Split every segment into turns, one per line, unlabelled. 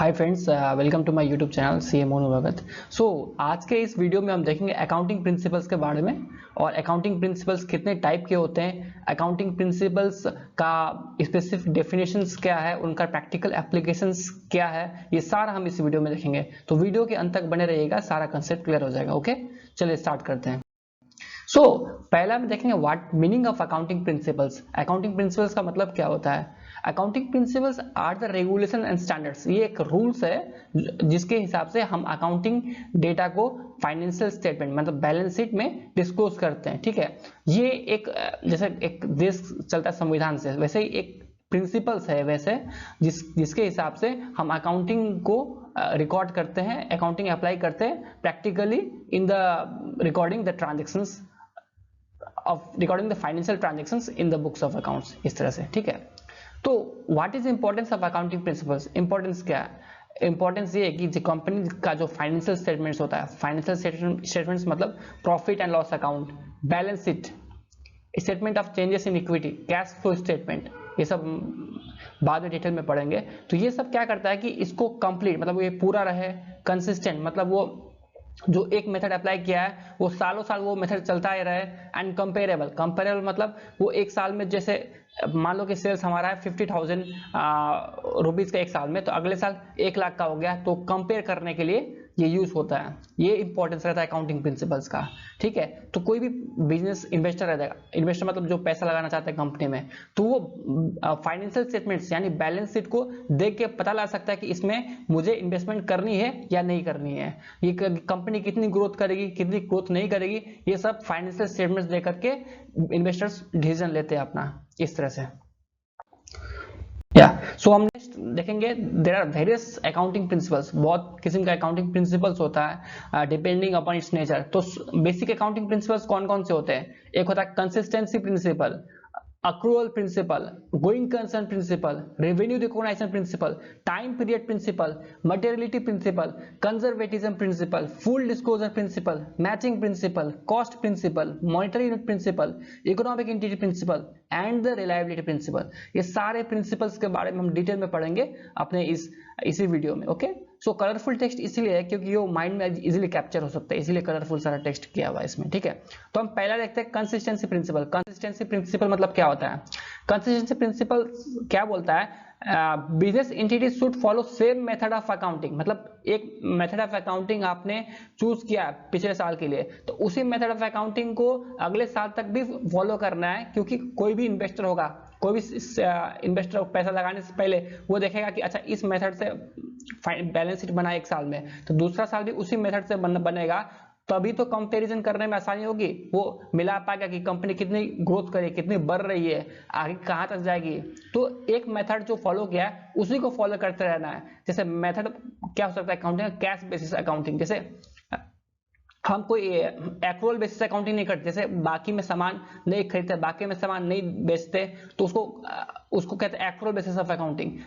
Hi friends, welcome to my YouTube channel c m Bhagat. आज के इस वीडियो में हम देखेंगे अकाउंटिंग प्रिंसिपल्स के बारे में और अकाउंटिंग प्रिंसिपल्स कितने टाइप के होते हैं, अकाउंटिंग प्रिंसिपल्स का स्पेसिफिक डेफिनेशंस क्या है, उनका प्रैक्टिकल एप्लीकेशंस क्या है, ये सारा हम इस वीडियो में देखेंगे। तो वीडियो के अंत तक बने रहिएगा, सारा कंसेप्ट क्लियर हो जाएगा। ओके, चलिए स्टार्ट करते हैं। पहला हम देखेंगे what meaning of accounting principles. Accounting principles का मतलब क्या होता है? Accounting principles are the regulation and standards. ये एक रूल्स है जिसके हिसाब से हम अकाउंटिंग डेटा को फाइनेंशियल स्टेटमेंट मतलब बैलेंस शीट में डिस्क्लोज करते हैं। ठीक है, ये एक जैसे एक देश चलता है संविधान से, वैसे ही एक प्रिंसिपल्स है वैसे जिसके हिसाब से हम अकाउंटिंग को रिकॉर्ड करते हैं, अकाउंटिंग अप्लाई करते हैं practically in the recording the transactions of recording the financial transactions in the books of accounts, इस तरह से। ठीक है, तो what is importance of accounting principles? Importance क्या है? इंपॉर्टेंस ये है कि जो कंपनी का जो फाइनेंशियल स्टेटमेंट्स होता है, फाइनेंशियल स्टेटमेंट्स मतलब profit and loss account, balance sheet, statement of changes in equity, cash flow statement, ये सब बाद में डिटेल में पढ़ेंगे। तो ये सब क्या करता है कि इसको कंप्लीट मतलब ये पूरा रहे, कंसिस्टेंट मतलब वो जो एक मेथड अप्लाई किया है वो सालों साल वो मेथड चलता ही रहे, एंड कंपेरेबल। कंपेरेबल मतलब वो एक साल में जैसे मान लो कि सेल्स हमारा है 50,000 रुपीज का एक साल में, तो अगले साल 1 लाख का हो गया, तो कंपेयर करने के लिए ये यूज होता है। ये इंपॉर्टेंस रहता है अकाउंटिंग प्रिंसिपल्स का। ठीक है, तो कोई भी बिजनेस इन्वेस्टर रहेगा, इन्वेस्टर मतलब जो पैसा लगाना चाहता है कंपनी में, तो वो फाइनेंशियल स्टेटमेंट्स यानी बैलेंस शीट को देख के पता लगा सकता है कि इसमें मुझे इन्वेस्टमेंट करनी है या नहीं करनी है, ये कंपनी कितनी ग्रोथ करेगी, कितनी ग्रोथ नहीं करेगी, ये सब फाइनेंशियल स्टेटमेंट्स देख करके इन्वेस्टर्स डिसीजन लेते हैं अपना, इस तरह से। सो हम नेक्स्ट देखेंगे there are various accounting principles. बहुत किस्म का अकाउंटिंग प्रिंसिपल्स होता है डिपेंडिंग अपॉन इट्स नेचर। तो बेसिक अकाउंटिंग प्रिंसिपल्स कौन कौन से होते हैं? एक होता है consistency principle, accrual principle, going concern principle, revenue recognition principle, time period principle, materiality principle, conservatism principle, full disclosure principle, matching principle, cost principle, monetary unit principle, economic entity principle and the reliability principle। ये सारे principles के बारे में हम detail में पढ़ेंगे अपने इसी वीडियो में। ओके, सो कलरफुल टेक्स्ट इसीलिए है क्योंकि वो माइंड में इजीली कैप्चर हो सकता है, इसीलिए कलरफुल सारा टेक्स्ट किया हुआ है इसमें। ठीक है, तो हम पहला देखते हैं कंसिस्टेंसी प्रिंसिपल। कंसिस्टेंसी प्रिंसिपल मतलब क्या होता है? कंसिस्टेंसी प्रिंसिपल क्या बोलता है? Business entity should follow same method of accounting. मतलब एक मेथड ऑफ अकाउंटिंग आपने चूज किया पिछले साल के लिए, तो उसी मेथड ऑफ अकाउंटिंग को अगले साल तक भी फॉलो करना है, क्योंकि कोई भी इन्वेस्टर होगा, कोई भी इन्वेस्टर पैसा लगाने से पहले वो देखेगा कि अच्छा इस मेथड से बैलेंस शीट बना एक साल में, तो दूसरा साल भी उसी मेथड से बनेगा, तभी तो कंपैरिजन करने में आसानी होगी। वो मिला पाएगा कि कंपनी कितनी ग्रोथ करे, कितनी बढ़ रही है, आगे कहां तक जाएगी। तो एक मेथड जो फॉलो किया है उसी को फॉलो करते रहना है। जैसे मेथड क्या हो सकता है अकाउंटिंग? कैश बेसिस अकाउंटिंग, जैसे हम कोई एक्रूअल बेसिस अकाउंटिंग नहीं करते, जैसे बाकी में सामान नहीं खरीदते, बाकी में सामान नहीं बेचते, तो उसको कहते हैं एक्रूअल बेसिस ऑफ अकाउंटिंग।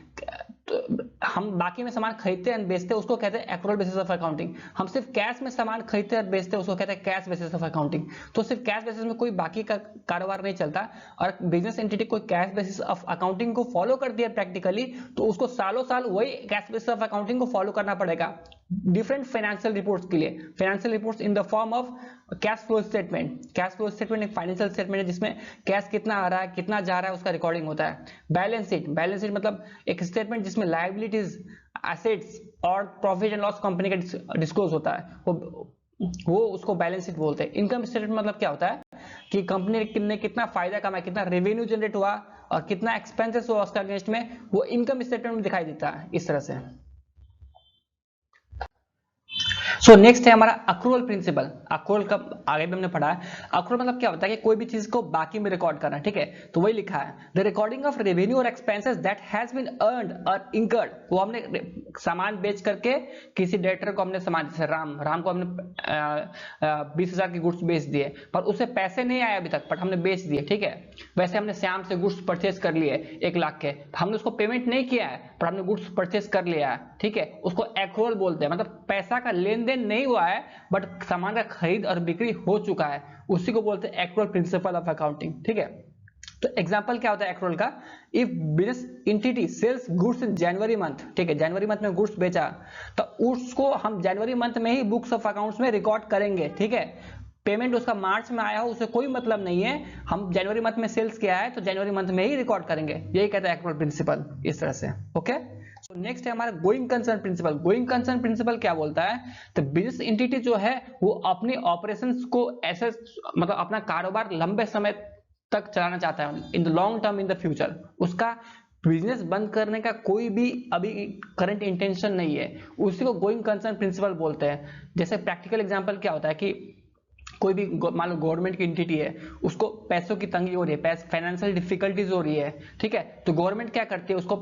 तो हम बाकी में सामान खरीदते हैं बेचते हैं, उसको कहते हैं एक्रूअल बेसिस ऑफ अकाउंटिंग। हम सिर्फ कैश में सामान खरीदते हैं बेचते हैं, उसको कहते हैं कैश बेसिस ऑफ अकाउंटिंग। तो सिर्फ कैश बेसिस में कोई बाकी का कारोबार नहीं चलता, और बिजनेस एंटिटी कोई कैश बेसिस ऑफ अकाउंटिंग को फॉलो करती है प्रैक्टिकली, तो उसको सालों साल वही कैश बेसिस ऑफ अकाउंटिंग को फॉलो करना पड़ेगा डिफरेंट फाइनेंशियल रिपोर्ट्स के लिए। Financial reports in the form of cash flow statement. Cash flow statement एक फाइनेंशियल स्टेटमेंट है जिसमें कैश कितना आ रहा है, कितना जा रहा है, उसका रिकॉर्डिंग होता है। बैलेंस शीट, बैलेंस शीट मतलब एक स्टेटमेंट जिसमें लायबिलिटीज, एसेट्स और प्रॉफिट एंड लॉस कंपनी का डिस्क्लोज होता है, वो उसको बैलेंस शीट बोलते हैं। इनकम स्टेटमेंट मतलब क्या होता है कि कंपनी ने कितना फायदा कमाया, कितना रेवेन्यू जनरेट हुआ और कितना एक्सपेंसेस हुआ उसका अगेंस्ट में, वो इनकम स्टेटमेंट में दिखाई देता है, इस तरह से। सो नेक्स्ट है हमारा अक्रूवल प्रिंसिपल। अक्रूवल का आगे भी हमने पढ़ा है। अक्रूवल मतलब क्या होता है कि कोई भी चीज को बाकी में रिकॉर्ड करना। ठीक है, तो वही लिखा है द रिकॉर्डिंग ऑफ रेवेन्यू और expenses that has been earned और इंकर्ड। वो हमने सामान बेच करके किसी डेटर को हमने सामान, जैसे राम को हमने 20,000 की गुड्स बेच दिए, पर उसे पैसे नहीं आए अभी तक, बट हमने बेच दिए। ठीक है, वैसे हमने श्याम से गुड्स परचेज कर लिए 1 लाख के, हमने उसको पेमेंट नहीं किया है पर हमने गुड्स परचेज कर लिया है। ठीक है, उसको एक्रूवल बोलते हैं, मतलब पैसा का लेन देन नहीं हुआ है बट सामान का खरीद और बिक्री हो चुका है, उसी को बोलते हैं एक्रूवल प्रिंसिपल ऑफ अकाउंटिंग। ठीक है, तो एग्जांपल क्या होता है एक्रोल का, if business entity sells goods in January month, ठीक है, जनवरी मंथ में गुड्स बेचा तो उसको हम जनवरी मंथ में ही बुक्स ऑफ अकाउंट्स में रिकॉर्ड करेंगे, ठीक है। पेमेंट उसका मार्च में आया हो उससे कोई मतलब नहीं है, हम जनवरी मंथ में सेल्स किया है तो जनवरी मंथ में ही रिकॉर्ड करेंगे, यही कहता है एक्रोल प्रिंसिपल, इस तरह से। ओके, तो नेक्स्ट है हमारा going concern principle. Going concern principle क्या बोलता है, तो बिजनेस एंटिटी जो है वो अपनी ऑपरेशंस को ऐसे मतलब अपना कारोबार लंबे समय तक चलाना चाहता है, in the long term, in the future, उसका बिजनेस बंद करने का कोई भी अभी करंट इंटेंशन नहीं है, उसी को गोइंग कंसर्न प्रिंसिपल बोलते हैं। जैसे प्रैक्टिकल एग्जांपल क्या होता है कि कोई भी मान लो गवर्नमेंट की एंटिटी है, उसको पैसों की तंगी हो रही है, फाइनेंशियल डिफिकल्टीज हो रही है, ठीक है, तो गवर्नमेंट क्या करती है, उसको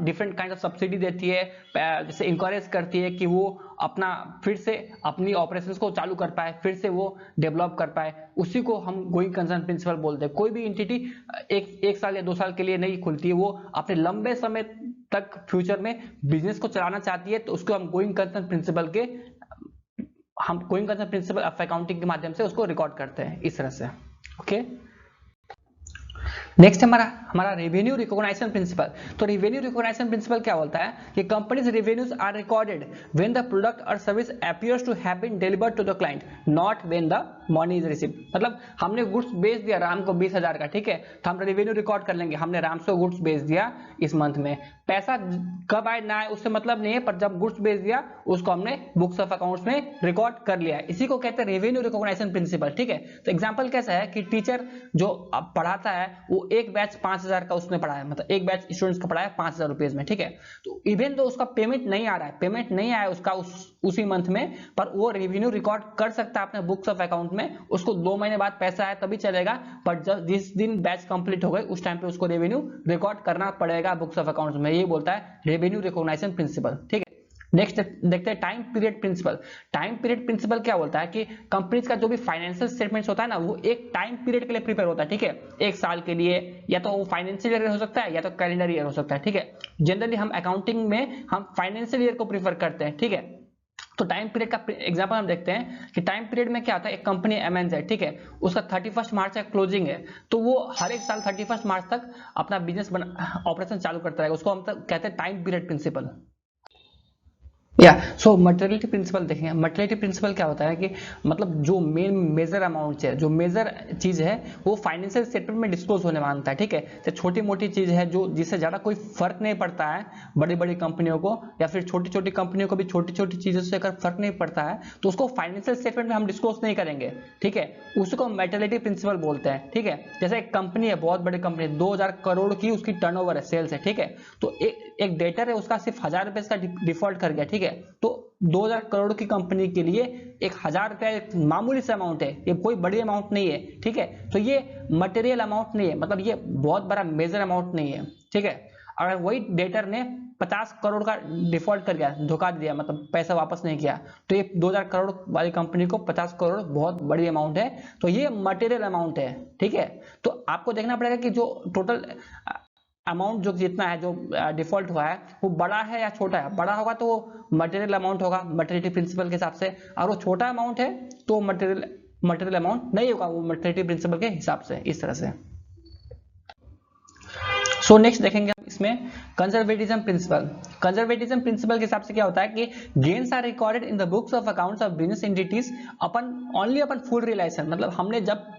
डिफरेंट काइंड ऑफ सब्सिडी देती है, जैसे इंकरेज करती है कि वो अपना फिर से अपनी ऑपरेशंस को चालू कर पाए, फिर से वो डेवलप कर पाए, उसी को हम गोइंग कंसर्न प्रिंसिपल बोलते हैं। कोई भी एंटिटी एक साल या 2 साल के लिए नहीं खुलती है, वो अपने लंबे समय तक फ्यूचर में बिजनेस को चलाना चाहती है, तो उसको हम गोइंग कंसर्न प्रिंसिपल के हम going concern principle of accounting के माध्यम से उसको रिकॉर्ड करते हैं, इस तरह से। ओके, नेक्स्ट हमारा रेवेन्यू रिकॉग्निशन प्रिंसिपल। तो रेवेन्यू रिकॉग्निशन प्रिंसिपल क्या बोलता है कि companies revenues are recorded when the product और service appears to have been delivered to the client, not when the money is received. मतलब हमने गुड्स बेच दिया राम को 20,000 का, ठीक है, तो हम रेवेन्यू रिकॉर्ड कर लेंगे, हमने राम से गुड्स बेच दिया इस मंथ में, पैसा कब आए ना आए उससे मतलब नहीं है, पर जब गुड्स बेच दिया उसको हमने बुक्स ऑफ अकाउंट्स में रिकॉर्ड कर लिया है, इसी को कहते हैं रेवेन्यू रिकॉग्निशन प्रिंसिपल, ठीक है। तो एग्जांपल कैसा है कि टीचर जो पढ़ाता है वो एक बैच 5,000 का उसने पढ़ाया, मतलब एक बैच स्टूडेंट्स का पढ़ाया 5,000 रुपीज में, ठीक है, तो इवन तो उसका पेमेंट नहीं आ रहा है, पेमेंट नहीं आया उसका उसी मंथ में, पर वो रेवेन्यू रिकॉर्ड कर सकता है अपने बुक्स ऑफ अकाउंट में, उसको 2 महीने बाद पैसा आया तभी चलेगा, पर जब जिस दिन बैच कंप्लीट हो गए उस टाइम पे उसको रेवेन्यू रिकॉर्ड करना पड़ेगा बुक्स ऑफ अकाउंट्स में, ये बोलता है रेवेन्यू रिकॉग्निशन प्रिंसिपल, ठीक है। नेक्स्ट देखते हैं time period principle. Time period principle क्या बोलता है कि कंपनीज का जो भी फाइनेंशियल स्टेटमेंट्स होता है ना, वो एक टाइम पीरियड के लिए प्रिपेयर होता है, ठीक है, एक साल के लिए, या तो वो फाइनेंशियल ईयर हो सकता है या तो कैलेंडर ईयर हो सकता है, ठीक है। जनरली हम अकाउंटिंग में हम फाइनेंशियल ईयर को प्रीफर करते हैं, ठीक है। तो टाइम पीरियड का एग्जांपल हम देखते हैं कि टाइम पीरियड में क्या होता है, एक कंपनी एमएनज है, ठीक है, उसका 31 मार्च का क्लोजिंग है, तो वो हर एक साल 31 मार्च तक अपना बिजनेस ऑपरेशन चालू करता रहेगा, उसको हम कहते हैं टाइम पीरियड प्रिंसिपल। या सो मटेरियलिटी प्रिंसिपल देखेंगे। मटेरियलिटी प्रिंसिपल क्या होता है कि मतलब जो मेन मेजर अमाउंट है, जो मेजर चीज है वो फाइनेंशियल स्टेटमेंट में डिस्क्लोज होने मांगता है, ठीक है। तो छोटी मोटी चीज है जो जिससे ज्यादा कोई फर्क नहीं पड़ता है बड़ी बड़ी कंपनियों को, या फिर छोटी छोटी कंपनियों को भी छोटी छोटी चीजों से अगर फर्क नहीं पड़ता है तो उसको फाइनेंशियल स्टेटमेंट में हम डिस्क्लोज नहीं करेंगे, ठीक है, उसको मटेरियलिटी प्रिंसिपल बोलते हैं, ठीक है। जैसे एक कंपनी है, बहुत बड़ी कंपनी, 2,000 करोड़ की उसकी टर्नओवर है, सेल्स है, ठीक है, तो एक डेटर है उसका सिर्फ 1,000 रुपए का डिफॉल्ट कर गया, ठीक है, तो 2,000 करोड़ की कंपनी के लिए 1,000 रुपया एक मामूली सा अमाउंट है, ये कोई बड़ी अमाउंट नहीं है, ठीक है, तो ये मटेरियल अमाउंट नहीं है, मतलब ये बहुत बड़ा मेजर अमाउंट नहीं है, ठीक है। अगर वही डेटर ने 50 करोड़ का डिफॉल्ट कर गया, धोखा दिया, मतलब पैसा वापस नहीं किया, तो ये 2,000 करोड़ वाली कंपनी को 50 करोड़ बहुत बड़ी अमाउंट है, तो ये मटेरियल अमाउंट है, ठीक है। तो आपको देखना पड़ेगा कि जो टोटल अमाउंट जो जितना है, जो डिफॉल्ट हुआ है, वो बड़ा है या छोटा है। बड़ा होगा तो वो मटेरियल अमाउंट होगा मटेरियलिटी प्रिंसिपल के हिसाब से, और वो छोटा अमाउंट है तो मटेरियल अमाउंट नहीं होगा, वो मटेरियलिटी प्रिंसिपल के हिसाब से, इस तरह से। सो नेक्स्ट देखेंगे हम इसमें कंजर्वेटिज्म प्रिंसिपल। कंजर्वेटिज्म प्रिंसिपल के हिसाब से क्या होता है कि gains are recorded in the books of accounts of business entities upon only upon full realisation, मतलब हमने जब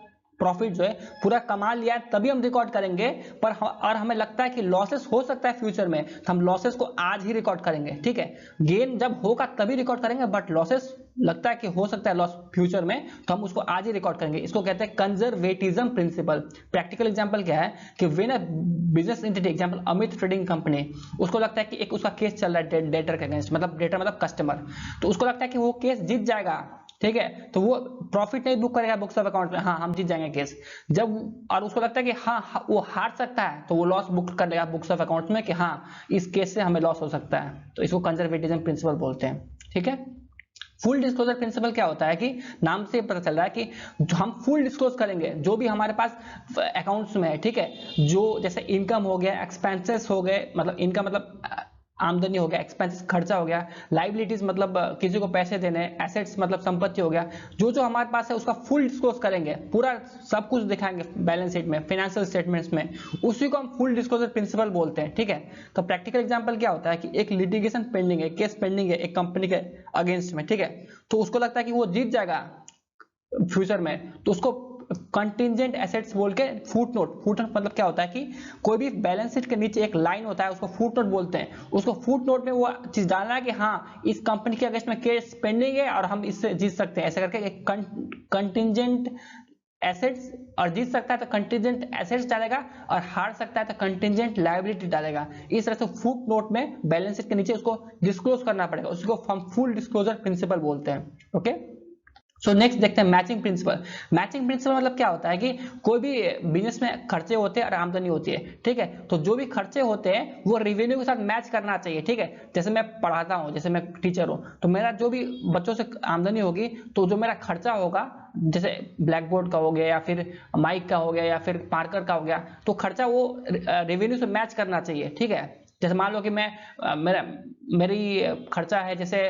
प्रॉफिट जो है पूरा कमा लिया है तभी हम रिकॉर्ड करेंगे, पर और हमें लगता है कि लॉसेस हो सकता है फ्यूचर में, तो हम लॉसेस को आज ही रिकॉर्ड करेंगे, ठीक है। गेन जब होगा तभी रिकॉर्ड करेंगे, बट लॉसेस लगता है कि हो सकता है लॉस फ्यूचर में, तो हम उसको आज ही रिकॉर्ड करेंगे, इसको कहते हैं कंजर्वेटिज्म प्रिंसिपल। प्रैक्टिकल एग्जांपल क्या है कि when a business entity, example Amit trading company, उसको लगता है कि एक उसका केस चल रहा है डेटर के अगेंस्ट, मतलब डेटर मतलब कस्टमर, तो उसको लगता है कि वो केस जीत जाएगा, ठीक है, तो वो प्रॉफिट नहीं बुक करेगा बुक्स ऑफ अकाउंट में, हाँ हम जीत जाएंगे केस, जब और उसको लगता है कि हाँ वो हार सकता है, तो वो लॉस बुक कर देगा बुक्स ऑफ अकाउंट में कि हाँ इस केस से हमें लॉस हो सकता है, तो इसको कंजर्वेटिज्म प्रिंसिपल बोलते हैं, ठीक है। फुल डिस्क्लोजर प्रिंसिपल क्या होता है कि नाम से पता चल रहा है कि हम फुल डिस्क्लोज करेंगे जो भी हमारे पास अकाउंट्स में है, ठीक है, जो जैसे इनकम हो गया, एक्सपेंसेस हो गए, मतलब इनकम मतलब आमदनी हो गया, एक्सपेंसेस खर्चा हो गया, लाइबिलिटीज मतलब किसी को पैसे देने, एसेट्स मतलब संपत्ति हो गया, जो जो हमारे पास है उसका फुल डिस्क्लोज करेंगे, पूरा सब कुछ दिखाएंगे बैलेंस शीट में, फाइनेंशियल स्टेटमेंट्स में, उसी को हम फुल डिस्क्लोजर प्रिंसिपल बोलते हैं। ठीक है, तो प्रैक्टिकल एग्जांपल क्या होता है कि एक लिटिगेशन पेंडिंग है, केस पेंडिंग है एक कंपनी के अगेंस्ट में। ठीक है, तो उसको लगता है कि वो जीत जाएगा फ्यूचर में, तो उसको कंटिजेंट एसेट्स बोल के फुटनोट मतलब क्या होता है कि कोई भी बैलेंस शीट के नीचे एक लाइन होता है, उसको फुटनोट बोलते हैं। उसको फुटनोट में वो चीज डालना है कि हाँ इस कंपनी के अगेंस्ट में केस पेंडिंग है और हम इससे जीत सकते हैं, ऐसा करके एक कंटिजेंट एसेट्स, और जीत सकता है तो कंटिजेंट एसेट्स डालेगा, और हार सकता है तो कंटिजेंट लायबिलिटी डालेगा। इस तरह से फुट नोट में बैलेंस शीट के नीचे उसको डिस्क्लोज करना पड़ेगा, उसको हम फुल डिस्क्लोजर प्रिंसिपल बोलते हैं। ओके, सो नेक्स्ट देखते हैं मैचिंग प्रिंसिपल। मैचिंग प्रिंसिपल मतलब क्या होता है कि कोई भी बिजनेस में खर्चे होते हैं और आमदनी होती है। ठीक है, तो जो भी खर्चे होते हैं वो रेवेन्यू के साथ मैच करना चाहिए। ठीक है, जैसे मैं पढ़ाता हूँ, जैसे मैं टीचर हूँ, तो मेरा जो भी बच्चों से आमदनी होगी, तो जो मेरा खर्चा होगा, जैसे ब्लैक बोर्ड का हो गया या फिर माइक का हो गया या फिर पार्कर का हो गया, तो खर्चा वो रेवेन्यू से मैच करना चाहिए। ठीक है, जैसे मान लो कि मैं मेरी खर्चा है जैसे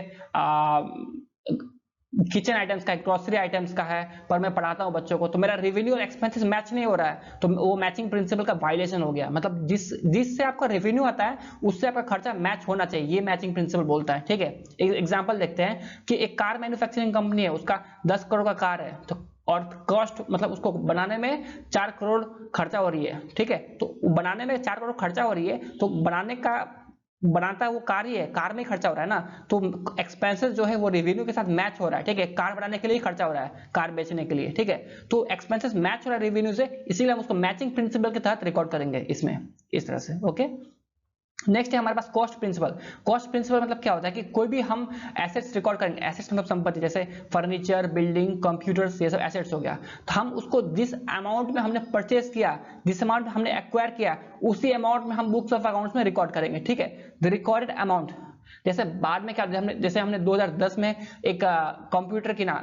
किचन आइटम्स का, ग्रोसरी आइटम्स का है, पर मैं पढ़ाता हूं बच्चों को, तो मेरा रेवेन्यू और एक्सपेंसेस मैच नहीं हो रहा है, तो वो मैचिंग प्रिंसिपल का वायलेशन हो गया। मतलब जिससे आपका रेवेन्यू आता है उससे आपका खर्चा मैच होना चाहिए, ये मैचिंग प्रिंसिपल बोलता है। ठीक है, एक एग्जांपल देखते हैं कि एक कार मैन्युफैक्चरिंग कंपनी है, उसका 10 करोड़ का कार है, तो और कॉस्ट मतलब उसको बनाने में 4 करोड़ खर्चा हो रही है। ठीक है, तो बनाने में 4 करोड़ खर्चा हो रही है, तो बनाता है वो कार ही है, कार में ही खर्चा हो रहा है ना, तो एक्सपेंसेस जो है वो रेवेन्यू के साथ मैच हो रहा है। ठीक है, कार बनाने के लिए ही खर्चा हो रहा है, कार बेचने के लिए। ठीक है, तो एक्सपेंसेस मैच हो रहा है रेवेन्यू से, इसीलिए हम उसको मैचिंग प्रिंसिपल के तहत रिकॉर्ड करेंगे इसमें, इस तरह से। ओके, नेक्स्ट है हमारे पास कॉस्ट प्रिंसिपल। कॉस्ट प्रिंसिपल मतलब क्या होता है कि कोई भी हम एसेट्स रिकॉर्ड करेंगे, एसेट्स मतलब संपत्ति, जैसे फर्नीचर, बिल्डिंग, कंप्यूटर्स, ये सब एसेट्स हो गया, तो हम उसको जिस अमाउंट में हमने परचेस किया, जिस अमाउंट में हमने एक्वायर किया, उसी अमाउंट में हम बुक्स ऑफ अकाउंट्स में रिकॉर्ड करेंगे। ठीक है, द रिकॉर्डेड अमाउंट, जैसे बाद में क्या हमने 2010 में एक कंप्यूटर किना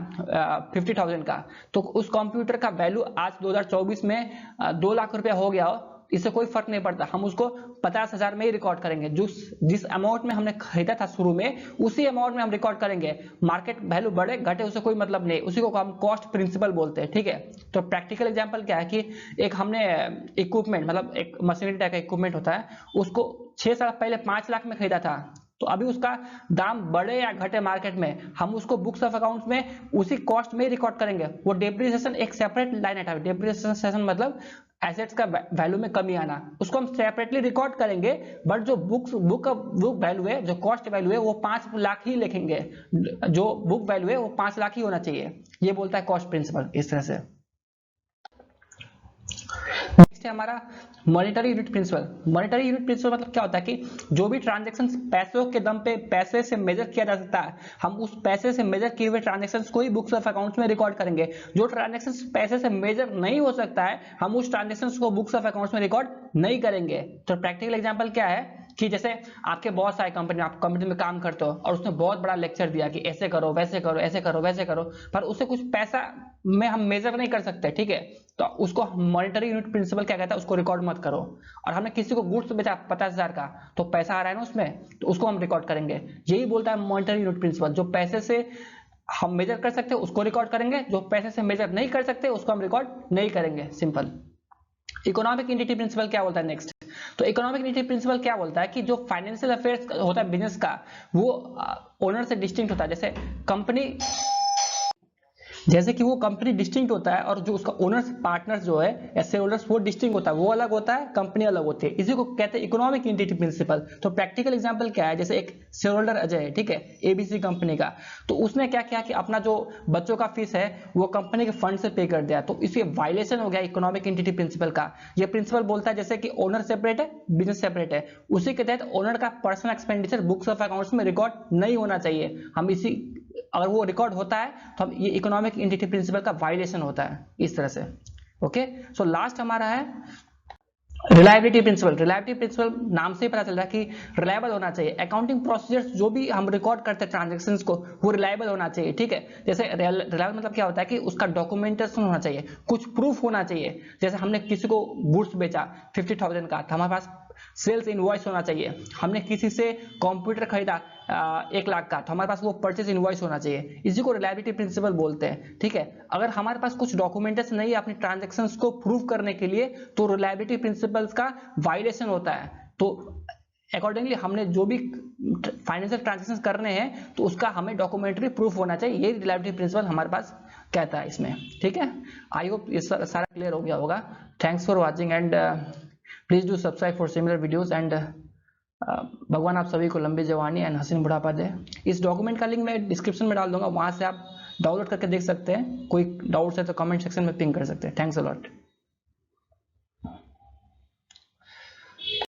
50,000 का, तो उस कंप्यूटर का वैल्यू आज 2024 में 2 लाख रुपया हो गया हो, इससे कोई फर्क नहीं पड़ता, हम उसको 50,000 में ही रिकॉर्ड करेंगे। जिस अमाउंट में हमने खरीदा था शुरू में, उसी अमाउंट में हम रिकॉर्ड करेंगे, मार्केट वैल्यू बढ़े घटे उससे कोई मतलब नहीं, उसी को हम कॉस्ट प्रिंसिपल बोलते हैं। ठीक है, तो प्रैक्टिकल एग्जांपल क्या है कि एक हमने इक्विपमेंट, मतलब एक मशीनरी टाइप का इक्विपमेंट होता है, उसको 6 साल पहले 5 लाख में खरीदा था, तो अभी उसका दाम बढ़े या घटे मार्केट में, हम उसको बुक्स ऑफ अकाउंट्स में उसी कॉस्ट में रिकॉर्ड करेंगे। वो डेप्रिसिएशन एक सेपरेट लाइन आइटम है, डेप्रिसिएशन मतलब एसेट्स का वैल्यू में कमी आना, उसको हम सेपरेटली रिकॉर्ड करेंगे, बट जो बुक वैल्यू है, जो कॉस्ट वैल्यू है, वो 5 लाख ही लिखेंगे, जो बुक वैल्यू है वो 5 लाख ही होना चाहिए। ये बोलता है कॉस्ट प्रिंसिपल, इस तरह से। नेक्स्ट है हमारा monetary unit principle. Monetary unit principle मतलब क्या होता है कि जो भी ट्रांजैक्शन पैसों के दम पे पैसे से मेजर किया जा सकता है, हम उस पैसे से मेजर किए हुए ट्रांजैक्शंस को ही बुक्स ऑफ अकाउंट्स में रिकॉर्ड करेंगे। जो ट्रांजैक्शंस पैसे से मेजर नहीं हो सकता है, हम उस ट्रांजैक्शंस को बुक्स ऑफ अकाउंट्स में रिकॉर्ड नहीं करेंगे। तो प्रैक्टिकल एग्जांपल क्या है कि जैसे आपके बॉस आए कंपनी, आप कंपनी में काम करते हो और उसने बहुत बड़ा लेक्चर दिया कि ऐसे करो, वैसे करो, ऐसे करो, वैसे करो, पर उससे कुछ पैसा में हम मेजर नहीं कर सकते। ठीक है, तो उसको मॉनेटरी यूनिट प्रिंसिपल क्या कहता है, उसको रिकॉर्ड मत करो। और हमने किसी को गुड्स बेचा 50,000 का, तो पैसा आ रहा है ना उसमें, तो उसको हम रिकॉर्ड करेंगे। यही बोलता है मॉनेटरी यूनिट प्रिंसिपल, जो पैसे से हम मेजर कर सकते हैं उसको रिकॉर्ड करेंगे, जो पैसे से मेजर नहीं कर सकते उसको हम रिकॉर्ड नहीं करेंगे, सिंपल। इकोनॉमिक एंटिटी प्रिंसिपल क्या बोलता है नेक्स्ट, तो इकोनॉमिक एंटिटी प्रिंसिपल क्या बोलता है कि जो फाइनेंशियल अफेयर्स होता है बिजनेस का, वो ओनर से डिस्टिंक्ट होता है। जैसे कि वो कंपनी डिस्टिंक्ट होता है, और जो उसका ओनर्स पार्टनर्स जो है या शेयर होल्डर्स वो डिस्टिंक्ट होता है, वो अलग होता है, कंपनी अलग होती है, इसी को कहते हैं इकोनॉमिक एंटिटी प्रिंसिपल। तो प्रैक्टिकल एग्जांपल क्या है, जैसे एक शेयर होल्डर अजय है, ठीक है, एबीसी कंपनी का, तो उसने क्या किया कि अपना जो बच्चों का फीस है वो कंपनी के फंड से पे कर दिया, तो इससे वायलेशन हो गया इकोनॉमिक एंटिटी प्रिंसिपल का। ये प्रिंसिपल बोलता है जैसे कि ओनर सेपरेट है, बिजनेस सेपरेट है, उसी के तहत ओनर का personal expenditure books of accounts में रिकॉर्ड नहीं होना चाहिए। हम इसी अगर वो रिकॉर्ड होता है तो हम ये इकोनॉमिक एंटिटी प्रिंसिपल का वायलेशन होता है, इस तरह से। ओके, सो लास्ट हमारा है रिलायबिलिटी प्रिंसिपल। रिलायबिलिटी प्रिंसिपल नाम से ही पता चल रहा है कि रिलायबल होना चाहिए। अकाउंटिंग प्रोसीजर्स जो भी हम रिकॉर्ड करते हैं ट्रांजैक्शंस को, वो रिलायबल होना चाहिए। ठीक है, जैसे रिलायबल मतलब क्या होता है कि उसका डॉक्यूमेंटेशन होना चाहिए, कुछ प्रूफ होना चाहिए। जैसे हमने किसी को गुड्स बेचा 50,000 का, तो हमारे पास सेल्स इनवॉइस होना चाहिए। हमने किसी से कंप्यूटर खरीदा 1 लाख का, तो हमारे पास वो परचेज इनवॉइस होना चाहिए। इसी को रिलायबिलिटी प्रिंसिपल बोलते हैं, ठीक है। अगर हमारे पास कुछ डॉक्यूमेंटेशन नहीं है अपनी ट्रांजेक्शन्स को प्रूव करने के लिए, तो रिलायबिलिटी प्रिंसिपल्स का वायलेशन होता है। तो अकॉर्डिंगली हमने जो भी फाइनेंशियल ट्रांजेक्शन करने हैं तो उसका हमें डॉक्यूमेंट्री प्रूफ होना चाहिए। ये रिलायबिलिटी प्रिंसिपल हमारे पास कहता है इसमें, ठीक है। आई होप ये सारा क्लियर हो गया होगा। Thanks for watching and please do subscribe for similar videos and भगवान आप सभी को लंबी जवानी एंड हसीन बुढ़ापा दे। इस डॉक्यूमेंट का लिंक मैं डिस्क्रिप्शन में डाल दूंगा, वहां से आप डाउनलोड करके देख सकते हैं। कोई डाउट्स है तो कमेंट सेक्शन में पिंग कर सकते हैं। Thanks a lot.